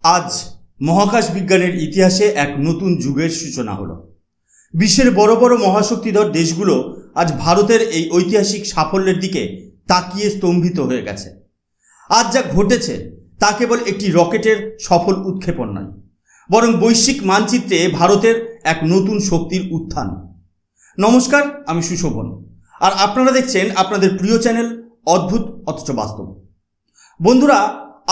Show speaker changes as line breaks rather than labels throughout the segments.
আজ মহাকাশ বিজ্ঞানের ইতিহাসে এক নতুন যুগের সূচনা হলো। বিশ্বের বড় বড় মহাশক্তিধর দেশগুলো আজ ভারতের এই ঐতিহাসিক সাফল্যের দিকে তাকিয়ে স্তম্ভিত হয়ে গেছে। আজ যা ঘটেছে তা কেবল একটি রকেটের সফল উৎক্ষেপণ নয়, বরং বৈশ্বিক মানচিত্রে ভারতের এক নতুন শক্তির উত্থান। নমস্কার, আমি সুশোভন, আর আপনারা দেখছেন আপনাদের প্রিয় চ্যানেল অদ্ভুত অথচ বাস্তব। বন্ধুরা,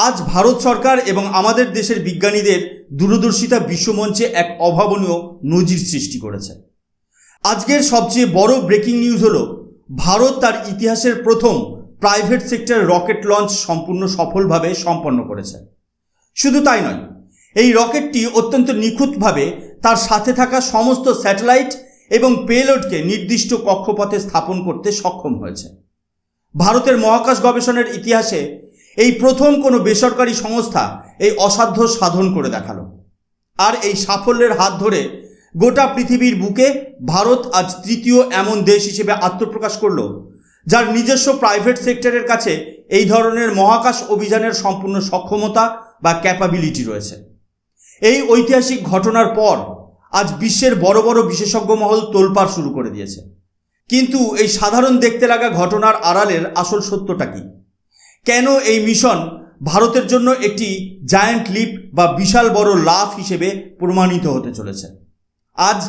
আজ ভারত সরকার এবং আমাদের দেশের বিজ্ঞানীদের দূরদর্শিতা বিশ্বমঞ্চে এক অভাবনীয় নজির সৃষ্টি করেছে। আজকের সবচেয়ে বড় ব্রেকিং নিউজ হলো, ভারত তার ইতিহাসের প্রথম প্রাইভেট সেক্টর রকেট লঞ্চ সম্পূর্ণ সফলভাবে সম্পন্ন করেছে। শুধু তাই নয়, এই রকেটটি অত্যন্ত নিখুঁতভাবে তার সাথে থাকা সমস্ত স্যাটেলাইট এবং পেলোডকে নির্দিষ্ট কক্ষপথে স্থাপন করতে সক্ষম হয়েছে। ভারতের মহাকাশ গবেষণার ইতিহাসে এই প্রথম কোনো বেসরকারি সংস্থা এই অসাধ্য সাধন করে দেখালো। আর এই সাফল্যের হাত ধরে গোটা পৃথিবীর বুকে ভারত আজ তৃতীয় এমন দেশ হিসেবে আত্মপ্রকাশ করল, যার নিজস্ব প্রাইভেট সেক্টরের কাছে এই ধরনের মহাকাশ অভিযানের সম্পূর্ণ সক্ষমতা বা ক্যাপাবিলিটি রয়েছে। এই ঐতিহাসিক ঘটনার পর আজ বিশ্বের বড় বড় বিশেষজ্ঞ মহল তোলপাড় শুরু করে দিয়েছে। কিন্তু এই সাধারণ দেখতে লাগা ঘটনার আড়ালের আসল সত্যটা কি? কেন এই মিশন ভারতের জন্য একটি জায়ান্ট লিপ বা বিশাল বড় লাফ হিসেবে প্রমাণিত হতে চলেছে? আজ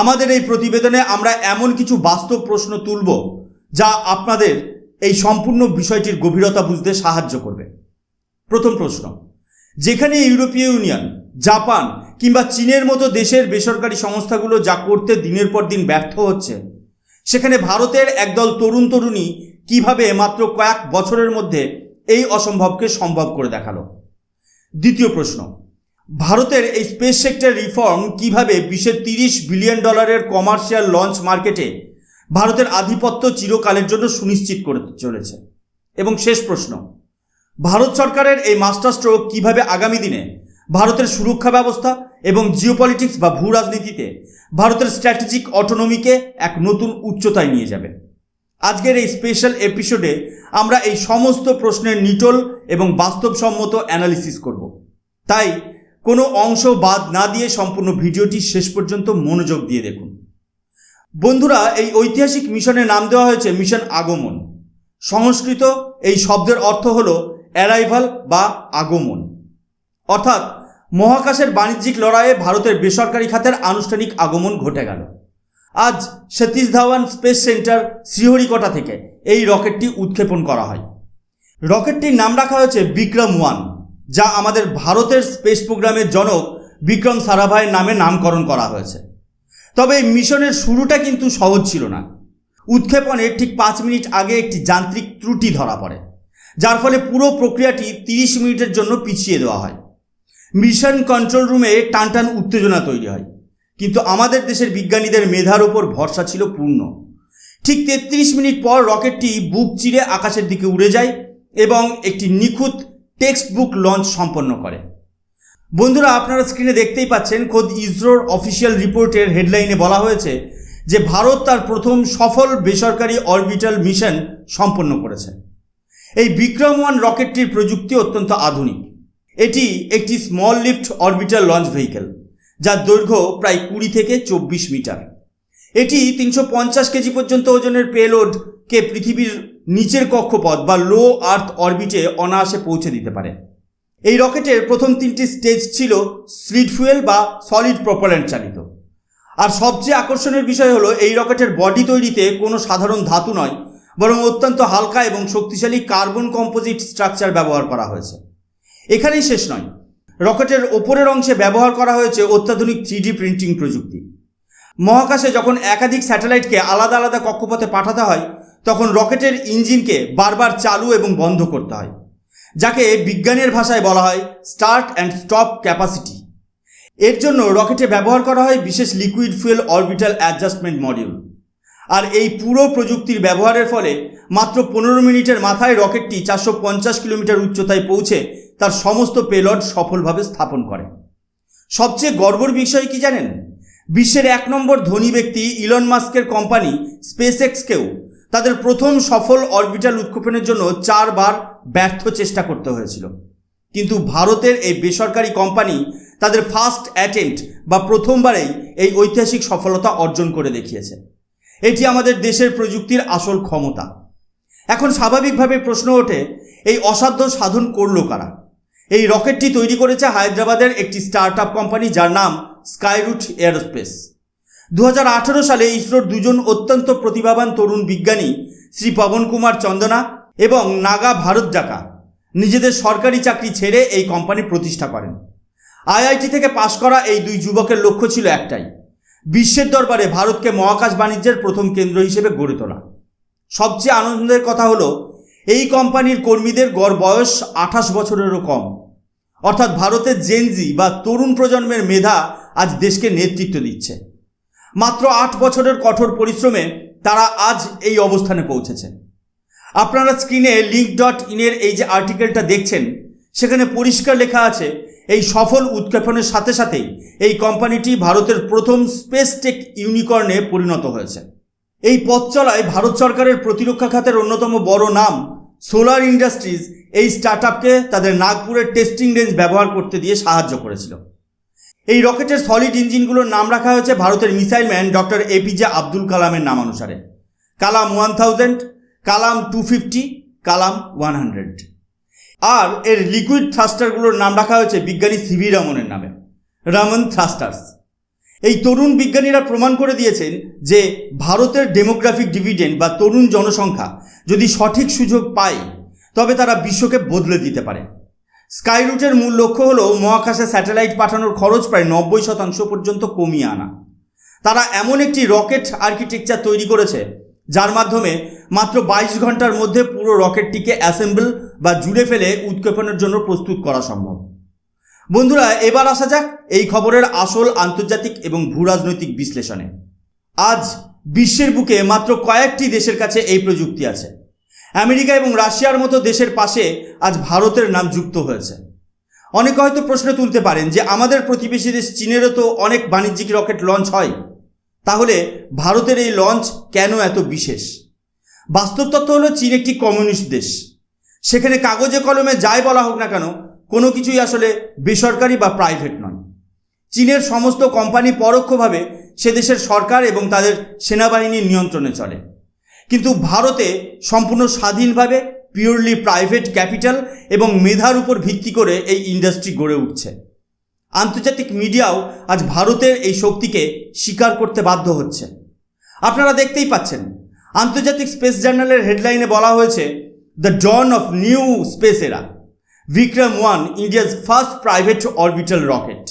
আমাদের এই প্রতিবেদনে আমরা এমন কিছু বাস্তব প্রশ্ন তুলব যা আপনাদের এই সম্পূর্ণ বিষয়টির গভীরতা বুঝতে সাহায্য করবে। প্রথম প্রশ্ন, যেখানে ইউরোপীয় ইউনিয়ন, জাপান কিংবা চীনের মতো দেশের বেসরকারি সংস্থাগুলো যা করতে দিনের পর দিন ব্যর্থ হচ্ছে, সেখানে ভারতের একদল তরুণ তরুণী কিভাবে মাত্র কয়েক বছরের মধ্যে এই অসম্ভবকে সম্ভব করে দেখালো? দ্বিতীয় প্রশ্ন, ভারতের এই স্পেস সেক্টর রিফর্ম কিভাবে বিশ্বের $30 বিলিয়ন কমার্শিয়াল লঞ্চ মার্কেটে ভারতের আধিপত্য চিরকালের জন্য সুনিশ্চিত করে চলেছে? এবং শেষ প্রশ্ন, ভারত সরকারের এই মাস্টার স্ট্রোক কিভাবে আগামী দিনে ভারতের সুরক্ষা ব্যবস্থা এবং জিওপলিটিক্স বা ভূ রাজনীতিতে ভারতের স্ট্র্যাটেজিক অটোনমিকে এক নতুন উচ্চতায় নিয়ে যাবে? আজকের এই স্পেশাল এপিসোডে আমরা এই সমস্ত প্রশ্নের নিটল এবং বাস্তবসম্মত অ্যানালিসিস করব। তাই কোনো অংশ বাদ না দিয়ে সম্পূর্ণ ভিডিওটি শেষ পর্যন্ত মনোযোগ দিয়ে দেখুন। বন্ধুরা, এই ঐতিহাসিক মিশনের নাম দেওয়া হয়েছে মিশন আগমন। সংস্কৃত এই শব্দের অর্থ হলো অ্যারাইভাল বা আগমন, অর্থাৎ মহাকাশের বাণিজ্যিক লড়াইয়ে ভারতের বেসরকারি খাতের আনুষ্ঠানিক আগমন ঘটে গেল। আজ সতীশ ধাওয়ান স্পেস সেন্টার শ্রীহরিকোটা থেকে এই রকেটটি উৎক্ষেপণ করা হয়। রকেটটির নাম রাখা হয়েছে বিক্রম-1, যা আমাদের ভারতের স্পেস প্রোগ্রামের জনক বিক্রম সারাভাইয়ের নামে নামকরণ করা হয়েছে। তবে এই মিশনের শুরুটা কিন্তু সহজ ছিল না। উৎক্ষেপণের ঠিক 5 মিনিট আগে একটি যান্ত্রিক ত্রুটি ধরা পড়ে, যার ফলে পুরো প্রক্রিয়াটি 30 মিনিটের জন্য পিছিয়ে দেওয়া হয়। মিশন কন্ট্রোল রুমে টানটান উত্তেজনা তৈরি হয়, কিন্তু আমাদের দেশের বিজ্ঞানীদের মেধার উপর ভরসা ছিল পূর্ণ। ঠিক 33 মিনিট পর রকেটটি বুক চিরে আকাশের দিকে উড়ে যায় এবং একটি নিখুঁত টেক্সট বুক লঞ্চ সম্পন্ন করে। বন্ধুরা, আপনারা স্ক্রিনে দেখতেই পাচ্ছেন, খোদ ইসরোর অফিসিয়াল রিপোর্টের হেডলাইনে বলা হয়েছে যে ভারত তার প্রথম সফল বেসরকারি অরবিটাল মিশন সম্পন্ন করেছে। এই বিক্রম-1 রকেটটির প্রযুক্তি অত্যন্ত আধুনিক। এটি একটি small lift orbital launch vehicle, যার দৈর্ঘ্য প্রায় 20 থেকে 24 মিটার। এটি 350 কেজি পর্যন্ত ওজনের পেলোডকে পৃথিবীর নিচের কক্ষপথ বা লো আর্থ অরবিটে অনায়াসে পৌঁছে দিতে পারে। এই রকেটের প্রথম 3টি স্টেজ ছিল স্লিড ফুয়েল বা সলিড প্রপেলেন্ট চালিত। আর সবচেয়ে আকর্ষণের বিষয় হলো, এই রকেটের বডি তৈরিতে কোনো সাধারণ ধাতু নয়, বরং অত্যন্ত হালকা এবং শক্তিশালী কার্বন কম্পোজিট স্ট্রাকচার ব্যবহার করা হয়েছে। এখানেই শেষ নয়, রকেটের ওপরের অংশে ব্যবহার করা হয়েছে অত্যাধুনিক 3D প্রিন্টিং প্রযুক্তি। মহাকাশে যখন একাধিক স্যাটেলাইটকে আলাদা আলাদা কক্ষপথে পাঠাতে হয়, তখন রকেটের ইঞ্জিনকে বারবার চালু এবং বন্ধ করতে হয়, যাকে বিজ্ঞানের ভাষায় বলা হয় স্টার্ট অ্যান্ড স্টপ ক্যাপাসিটি। এর জন্য রকেটে ব্যবহার করা হয় বিশেষ liquid fuel orbital adjustment module. আর এই পুরো প্রযুক্তির ব্যবহারের ফলে মাত্র 15 মিনিটের মাথায় রকেটটি 450 কিলোমিটার উচ্চতায় পৌঁছে তার সমস্ত পেলড সফলভাবে স্থাপন করে। সবচেয়ে গর্বের বিষয় কি জানেন? বিশ্বের 1 নম্বর ধনী ব্যক্তি ইলন মাস্কের কোম্পানি স্পেস এক্সকেও তাদের প্রথম সফল অরবিটাল উৎক্ষেপণের জন্য 4 বার ব্যর্থ চেষ্টা করতে হয়েছিল। কিন্তু ভারতের এই বেসরকারি কোম্পানি তাদের ফার্স্ট অ্যাটেম্প্ট বা প্রথমবারেই এই ঐতিহাসিক সফলতা অর্জন করে দেখিয়েছে। এটি আমাদের দেশের প্রযুক্তির আসল ক্ষমতা। এখন স্বাভাবিকভাবে প্রশ্ন ওঠে, এই অসাধ্য সাধন করলো কারা? এই রকেটটি তৈরি করেছে হায়দ্রাবাদের একটি স্টার্টআপ কোম্পানি, যার নাম স্কাইরুট এয়ারোস্পেস। 2018 সালে ইসরোর দুজন অত্যন্ত প্রতিভাবান তরুণ বিজ্ঞানী শ্রী পবন কুমার চন্দনা এবং নাগা ভারতজাকা নিজেদের সরকারি চাকরি ছেড়ে এই কোম্পানি প্রতিষ্ঠা করেন। আইআইটি থেকে পাশ করা এই দুই যুবকের লক্ষ্য ছিল একটাই, বিশ্বের দরবারে ভারতকে মহাকাশ বাণিজ্যের প্রথম কেন্দ্র হিসেবে গড়ে তোলা। সবচেয়ে আনন্দের কথা হলো, এই কোম্পানির কর্মীদের গড় বয়স 28 বছরেরও কম। অর্থাৎ ভারতের জেনজি বা তরুণ প্রজন্মের মেধা আজ দেশকে নেতৃত্ব দিচ্ছে। মাত্র 8 বছরের কঠোর পরিশ্রমে তারা আজ এই অবস্থানে পৌঁছেছে। আপনারা স্ক্রিনে link.in এর এই যে আর্টিকেলটা দেখছেন, সেখানে পরিষ্কার লেখা আছে, এই সফল উৎক্ষেপণের সাথে সাথেই এই কোম্পানিটি ভারতের প্রথম স্পেস টেক ইউনিকর্নে পরিণত হয়েছে। এই পথ চলায় ভারত সরকারের প্রতিরক্ষা খাতের অন্যতম বড় নাম সোলার ইন্ডাস্ট্রিজ এই স্টার্টআপকে তাদের নাগপুরের টেস্টিং রেঞ্জ ব্যবহার করতে দিয়ে সাহায্য করেছিল। এই রকেটের সলিড ইঞ্জিনগুলোর নাম রাখা হয়েছে ভারতের missile man doctor APJ Abdul কালামের নামানুসারে। কালাম 1000, কালাম 250, কালাম 100। আর এর লিকুইড থ্রাস্টারগুলোর নাম রাখা হয়েছে বিজ্ঞানী সিভি রমনের নামে, রমন থ্রাস্টার্স। এই তরুণ বিজ্ঞানীরা প্রমাণ করে দিয়েছেন যে ভারতের ডেমোগ্রাফিক ডিভিডেন্ড বা তরুণ জনসংখ্যা যদি সঠিক সুযোগ পায়, তবে তারা বিশ্বকে বদলে দিতে পারে। স্কাইরুটের মূল লক্ষ্য হলো মহাকাশে স্যাটেলাইট পাঠানোর খরচ প্রায় 90% পর্যন্ত কমিয়ে আনা। তারা এমন একটি রকেট আর্কিটেকচার তৈরি করেছে যার মাধ্যমে মাত্র 22 ঘন্টার মধ্যে পুরো রকেটটিকে অ্যাসেম্বল বা জুড়ে ফেলে উৎক্ষেপণের জন্য প্রস্তুত করা সম্ভব। বন্ধুরা, এবার আসা যাক এই খবরের আসল আন্তর্জাতিক এবং ভূরাজনৈতিক বিশ্লেষণে। আজ বিশ্বের বুকে মাত্র কয়েকটি দেশের কাছে এই প্রযুক্তি আছে। আমেরিকা এবং রাশিয়ার মতো দেশের পাশে আজ ভারতের নাম যুক্ত হয়েছে। অনেকে হয়তো প্রশ্ন তুলতে পারেন যে আমাদের প্রতিবেশী দেশ চীনেরও তো অনেক বাণিজ্যিক রকেট লঞ্চ হয়, তাহলে ভারতের এই লঞ্চ কেন এত বিশেষ? বাস্তব তথ্য হলো, চীন একটি কমিউনিস্ট দেশ। সেখানে কাগজে কলমে যাই বলা হোক না কেন, কোনো কিছুই আসলে বেসরকারি বা প্রাইভেট নয়। চীনের সমস্ত কোম্পানি পরোক্ষভাবে সে দেশের সরকার এবং তাদের সেনাবাহিনীর নিয়ন্ত্রণে চলে। কিন্তু ভারতে সম্পূর্ণ স্বাধীনভাবে পিওরলি প্রাইভেট ক্যাপিটাল এবং মেধার উপর ভিত্তি করে এই ইন্ডাস্ট্রি গড়ে উঠছে। আন্তর্জাতিক মিডিয়াও আজ ভারতের এই শক্তিকে স্বীকার করতে বাধ্য হচ্ছে। আপনারা দেখতেই পাচ্ছেন, আন্তর্জাতিক স্পেস জার্নালের হেডলাইনে বলা হয়েছে, the dawn of new space era, Vikram 1, India's first private orbital rocket.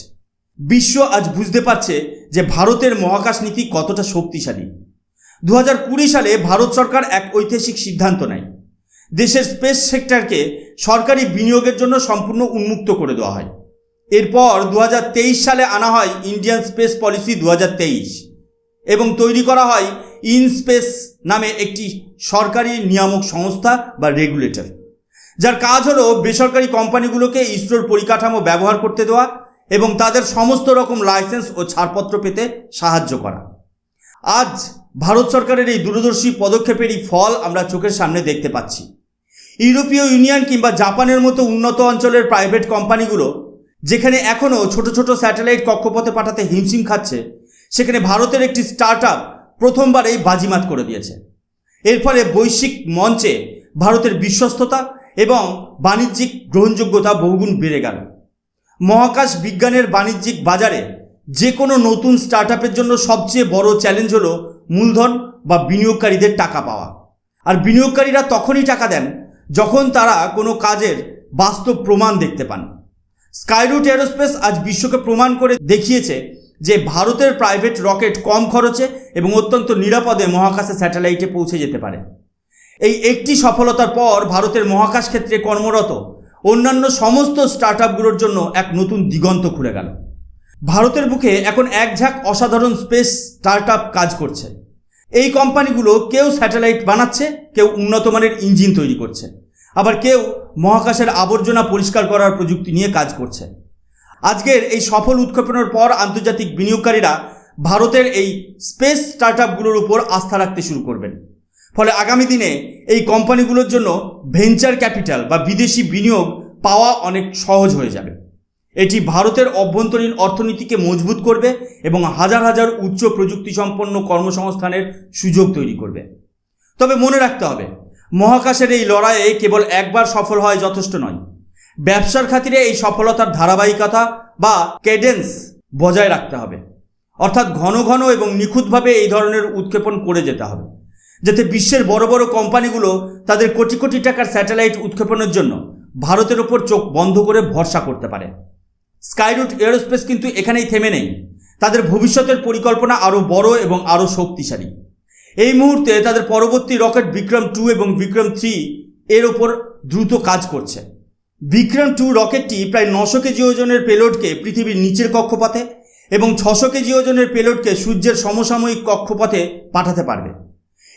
বিশ্ব আজ বুঝতে পারছে যে ভারতের মহাকাশ নীতি কতটা শক্তিশালী। 2020 সালে ভারত সরকার এক ঐতিহাসিক সিদ্ধান্ত নেয়। দেশের স্পেস সেক্টরকে সরকারি বিনিয়োগের জন্য সম্পূর্ণ উন্মুক্ত করে দেওয়া হয়। এরপর 2023 সালে আনা হয় ইন্ডিয়ান স্পেস পলিসি 2023 এবং তৈরি করা হয় ইনস্পেস নামে একটি সরকারি নিয়ামক সংস্থা বা রেগুলেটর, যার কাজ হলো বেসরকারি কোম্পানিগুলোকে ইসরোর পরিকাঠামো ব্যবহার করতে দেওয়া এবং তাদের সমস্ত রকম লাইসেন্স ও ছাড়পত্র পেতে সাহায্য করা। আজ ভারত সরকারের এই দূরদর্শী পদক্ষেপেরই ফল আমরা চোখের সামনে দেখতে পাচ্ছি। ইউরোপীয় ইউনিয়ন কিংবা জাপানের মতো উন্নত অঞ্চলের প্রাইভেট কোম্পানিগুলো যেখানে এখনও ছোট ছোট স্যাটেলাইট কক্ষপথে পাঠাতে হিমশিম খাচ্ছে, সেখানে ভারতের একটি স্টার্টআপ প্রথমবারেই বাজিমাত করে দিয়েছে। এর ফলে বৈশ্বিক মঞ্চে ভারতের বিশ্বস্ততা এবং বাণিজ্যিক গ্রহণযোগ্যতা বহুগুণ বেড়ে গেল। মহাকাশ বিজ্ঞানের বাণিজ্যিক বাজারে যে কোনো নতুন স্টার্টআপের জন্য সবচেয়ে বড় চ্যালেঞ্জ হলো মূলধন বা বিনিয়োগকারীদের টাকা পাওয়া। আর বিনিয়োগকারীরা তখনই টাকা দেন যখন তারা কোনো কাজের বাস্তব প্রমাণ দেখতে পান। স্কাইরুট এরোস্পেস আজ বিশ্বকে প্রমাণ করে দেখিয়েছে যে ভারতের প্রাইভেট রকেট কম খরচে এবং অত্যন্ত নিরাপদে মহাকাশে স্যাটেলাইটে পৌঁছে যেতে পারে। এই একটি সফলতার পর ভারতের মহাকাশ ক্ষেত্রে কর্মরত অন্যান্য সমস্ত স্টার্টআপগুলোর জন্য এক নতুন দিগন্ত খুলে গেল। ভারতের বুকে এখন এক ঝাঁক অসাধারণ স্পেস স্টার্টআপ কাজ করছে। এই কোম্পানিগুলো কেউ স্যাটেলাইট বানাচ্ছে, কেউ উন্নত মানের ইঞ্জিন তৈরি করছে, আবার কেউ মহাকাশের আবর্জনা পরিষ্কার করার প্রযুক্তি নিয়ে কাজ করছে। আজকের এই সফল উৎক্ষেপণের পর আন্তর্জাতিক বিনিয়োগকারীরা ভারতের এই স্পেস স্টার্টআপগুলোর উপর আস্থা রাখতে শুরু করবেন। ফলে আগামী দিনে এই কোম্পানিগুলোর জন্য ভেঞ্চার ক্যাপিটাল বা বিদেশি বিনিয়োগ পাওয়া অনেক সহজ হয়ে যাবে। এটি ভারতের অভ্যন্তরীণ অর্থনীতিকে মজবুত করবে এবং হাজার হাজার উচ্চ প্রযুক্তি সম্পন্ন কর্মসংস্থানের সুযোগ তৈরি করবে। তবে মনে রাখতে হবে, মহাকাশের এই লড়াইয়ে কেবল একবার সফল হয় যথেষ্ট নয়। ব্যবসার খাতিরে এই সফলতার ধারাবাহিকতা বা ক্যাডেন্স বজায় রাখতে হবে, অর্থাৎ ঘন ঘন এবং নিখুঁতভাবে এই ধরনের উৎক্ষেপণ করে যেতে হবে, যাতে বিশ্বের বড় বড় কোম্পানিগুলো তাদের কোটি কোটি টাকার স্যাটেলাইট উৎক্ষেপণের জন্য ভারতের ওপর চোখ বন্ধ করে ভরসা করতে পারে। স্কাইরুট এরোস্পেস কিন্তু এখানেই থেমে নেই। তাদের ভবিষ্যতের পরিকল্পনা আরও বড় এবং আরও শক্তিশালী। এই মুহূর্তে তাদের পরবর্তী রকেট বিক্রম-2 এবং বিক্রম-3 এর ওপর দ্রুত কাজ করছে। বিক্রম-2 রকেটটি প্রায় 900 কেজি ওজনের পেলোডকে পৃথিবীর নিচের কক্ষপথে এবং 600 কেজি ওজনের পেলোডকে সূর্যের সমসাময়িক কক্ষপথে পাঠাতে পারবে।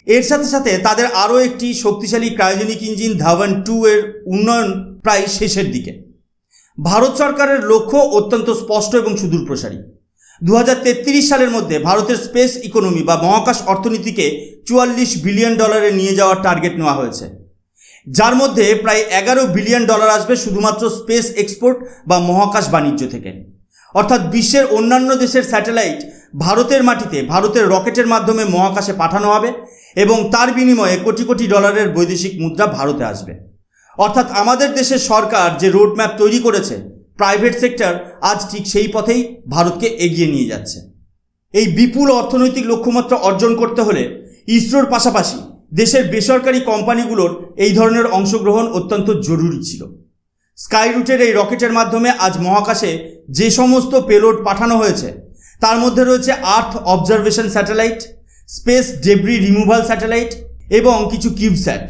এর সাথে সাথে তাদের আরও একটি শক্তিশালী ক্রায়োজেনিক ইঞ্জিন ধাওয়ান-2 এর উন্নয়ন প্রায় শেষের দিকে। ভারত সরকারের লক্ষ্য অত্যন্ত স্পষ্ট এবং সুদূরপ্রসারী। 2033 সালের মধ্যে ভারতের স্পেস ইকোনমি বা মহাকাশ অর্থনীতিকে $44 বিলিয়ন নিয়ে যাওয়ার টার্গেট নেওয়া হয়েছে, যার মধ্যে প্রায় $11 বিলিয়ন আসবে শুধুমাত্র স্পেস এক্সপোর্ট বা মহাকাশ বাণিজ্য থেকে। অর্থাৎ বিশ্বের অন্যান্য দেশের স্যাটেলাইট ভারতের মাটিতে ভারতের রকেটের মাধ্যমে মহাকাশে পাঠানো হবে এবং তার বিনিময়ে কোটি কোটি ডলারের বৈদেশিক মুদ্রা ভারতে আসবে। অর্থাৎ আমাদের দেশের সরকার যে রোডম্যাপ তৈরি করেছে, প্রাইভেট সেক্টর আজ ঠিক সেই পথেই ভারতকে এগিয়ে নিয়ে যাচ্ছে। এই বিপুল অর্থনৈতিক লক্ষ্যমাত্রা অর্জন করতে হলে ইসরোর পাশাপাশি দেশের বেসরকারি কোম্পানিগুলোর এই ধরনের অংশগ্রহণ অত্যন্ত জরুরি ছিল। স্কাইরুটের এই রকেটের মাধ্যমে আজ মহাকাশে যে সমস্ত পেলোড পাঠানো হয়েছে তার মধ্যে রয়েছে earth observation satellite, space debris removal satellite এবং কিছু কিউবস্যাট।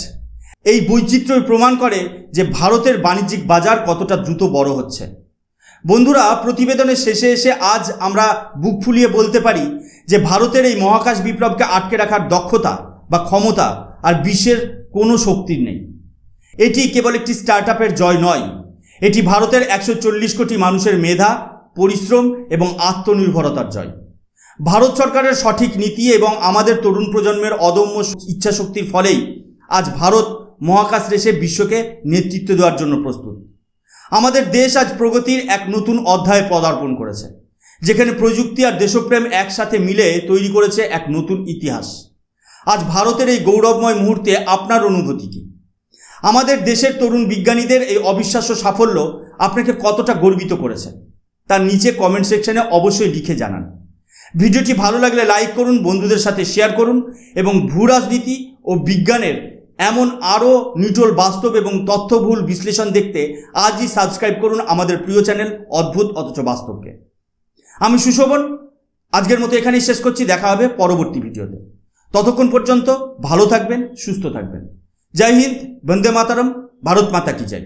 এই বৈচিত্র্যই প্রমাণ করে যে ভারতের বাণিজ্যিক বাজার কতটা দ্রুত বড় হচ্ছে। বন্ধুরা, প্রতিবেদনের শেষে এসে আজ আমরা বুক ফুলিয়ে বলতে পারি যে ভারতের এই মহাকাশ বিপ্লবকে আটকে রাখার দক্ষতা বা ক্ষমতা আর বিশ্বের কোনো শক্তির নেই। এটি কেবল একটি স্টার্টআপের জয় নয়, এটি ভারতের 140 কোটি মানুষের মেধা, পরিশ্রম এবং আত্মনির্ভরতার জয়। ভারত সরকারের সঠিক নীতি এবং আমাদের তরুণ প্রজন্মের অদম্য ইচ্ছাশক্তির ফলেই আজ ভারত মহাকাশ রেসে বিশ্বকে নেতৃত্ব দেওয়ার জন্য প্রস্তুত। আমাদের দেশ আজ প্রগতির এক নতুন অধ্যায়ে পদার্পণ করেছে, যেখানে প্রযুক্তি আর দেশপ্রেম একসাথে মিলে তৈরি করেছে এক নতুন ইতিহাস। আজ ভারতের এই গৌরবময় মুহূর্তে আপনার অনুভূতি কী? আমাদের দেশের তরুণ বিজ্ঞানীদের এই অবিশ্বাস্য সাফল্য আপনাকে কতটা গর্বিত করেছে তার নিচে কমেন্ট সেকশনে অবশ্যই লিখে জানান। ভিডিওটি ভালো লাগলে লাইক করুন, বন্ধুদের সাথে শেয়ার করুন এবং ভূরাজনীতি ও বিজ্ঞানের এমন আরও নিটল বাস্তব এবং তথ্যবহুল বিশ্লেষণ দেখতে আজই সাবস্ক্রাইব করুন আমাদের প্রিয় চ্যানেল অদ্ভুত অথচ বাস্তবকে। আমি সুশোভন, আজকের মতো এখানেই শেষ করছি। দেখা হবে পরবর্তী ভিডিওতে। ততক্ষণ পর্যন্ত ভালো থাকবেন, সুস্থ থাকবেন। জয় হিন্দ, বন্দে মাতরম, ভারত মাতা কি জয়।